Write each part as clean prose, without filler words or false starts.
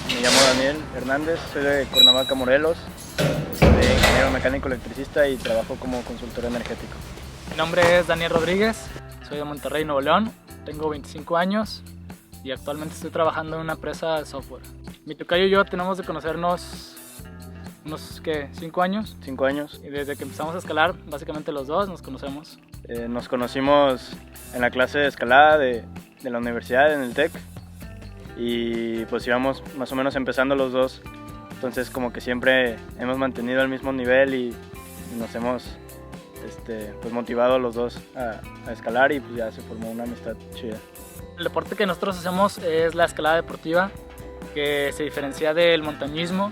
Me llamo Daniel Hernández, soy de Cuernavaca, Morelos, soy ingeniero mecánico electricista y trabajo como consultor energético. Mi nombre es Daniel Rodríguez, soy de Monterrey, Nuevo León, tengo 25 años y actualmente estoy trabajando en una empresa de software. Mi tocayo y yo tenemos de conocernos unos 5 años. 5 años. Y desde que empezamos a escalar, básicamente los dos nos conocemos. Nos conocimos en la clase de escalada de la universidad, en el TEC, y pues íbamos más o menos empezando los dos, entonces como que siempre hemos mantenido el mismo nivel y nos hemos pues motivado los dos a escalar y pues ya se formó una amistad chida. El deporte que nosotros hacemos es la escalada deportiva, que se diferencia del montañismo,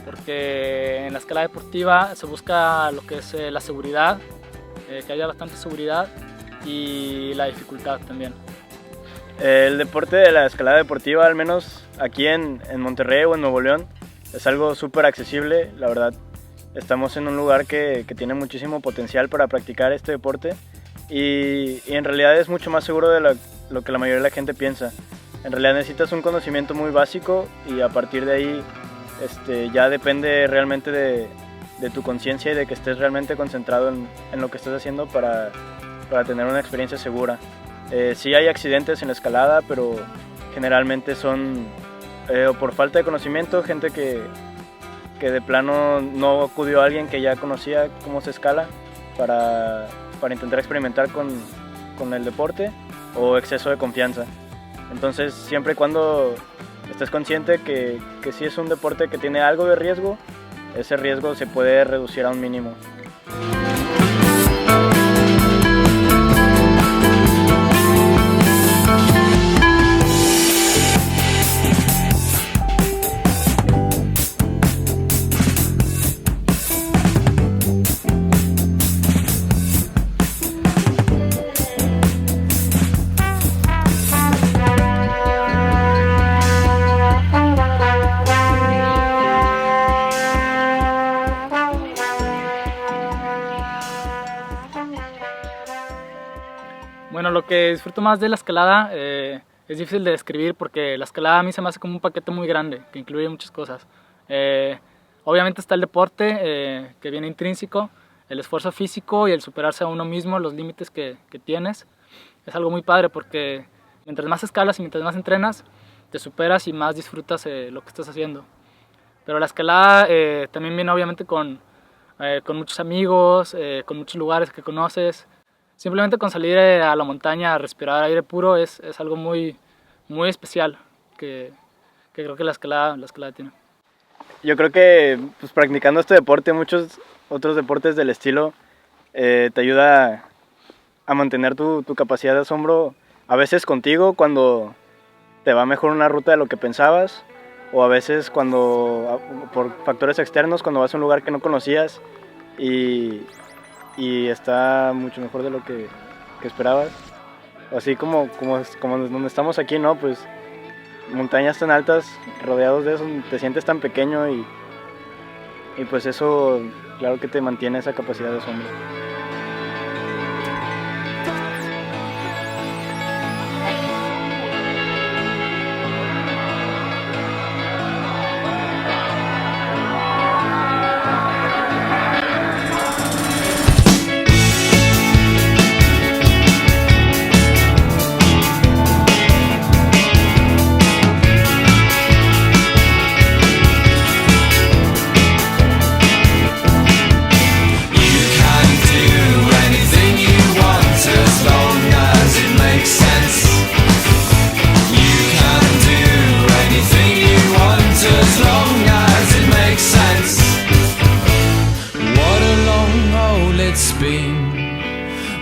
porque en la escalada deportiva se busca lo que es la seguridad, que haya bastante seguridad y la dificultad también. El deporte de la escalada deportiva, al menos aquí en Monterrey o en Nuevo León, es algo súper accesible. La verdad, estamos en un lugar que tiene muchísimo potencial para practicar este deporte y en realidad es mucho más seguro de lo que la mayoría de la gente piensa. En realidad necesitas un conocimiento muy básico y a partir de ahí ya depende realmente de tu conciencia y de que estés realmente concentrado en lo que estás haciendo para tener una experiencia segura. Sí hay accidentes en la escalada, pero generalmente son o por falta de conocimiento, gente que de plano no acudió a alguien que ya conocía cómo se escala para intentar experimentar con el deporte, o exceso de confianza. Entonces siempre y cuando estés consciente que sí es un deporte que tiene algo de riesgo, ese riesgo se puede reducir a un mínimo. Bueno, lo que disfruto más de la escalada es difícil de describir porque la escalada a mí se me hace como un paquete muy grande que incluye muchas cosas. Obviamente está el deporte que viene intrínseco, el esfuerzo físico y el superarse a uno mismo, los límites que tienes. Es algo muy padre porque mientras más escalas y mientras más entrenas, te superas y más disfrutas lo que estás haciendo. Pero la escalada también viene obviamente con muchos amigos, con muchos lugares que conoces. Simplemente con salir a la montaña a respirar aire puro es algo muy, muy especial que creo que la escalada tiene. Yo creo que pues, practicando este deporte, muchos otros deportes del estilo, te ayuda a mantener tu capacidad de asombro, a veces contigo cuando te va mejor una ruta de lo que pensabas, o a veces cuando por factores externos, cuando vas a un lugar que no conocías y está mucho mejor de lo que esperabas. Así como donde estamos aquí, ¿no? Pues montañas tan altas, rodeados de eso, te sientes tan pequeño y pues eso, claro que te mantiene esa capacidad de asombro.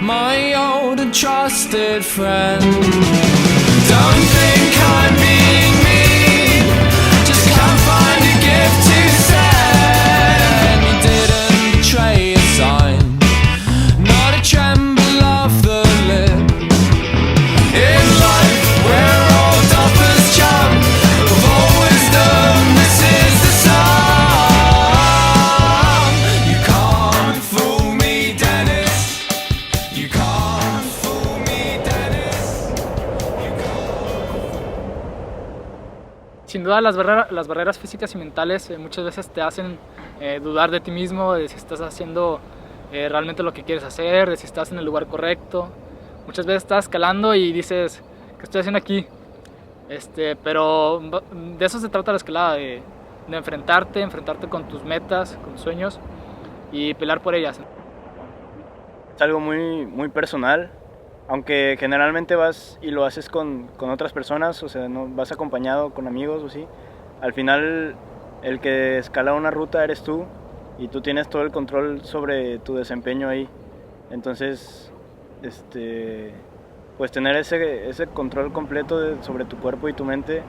My old and trusted friend. Don't think I'm being mean. sin duda las barreras físicas y mentales muchas veces te hacen dudar de ti mismo, de si estás haciendo realmente lo que quieres hacer, de si estás en el lugar correcto. Muchas veces estás escalando y dices, ¿qué estoy haciendo aquí? Pero de eso se trata la escalada, de enfrentarte con tus metas, con tus sueños y pelear por ellas. Es algo muy, muy personal, aunque generalmente vas y lo haces con otras personas, o sea, no vas acompañado con amigos o así. Al final, el que escala una ruta eres tú y tú tienes todo el control sobre tu desempeño ahí. Entonces, pues tener ese control completo sobre tu cuerpo y tu mente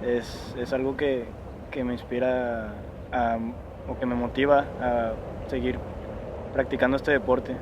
es algo que me inspira o que me motiva a seguir practicando este deporte.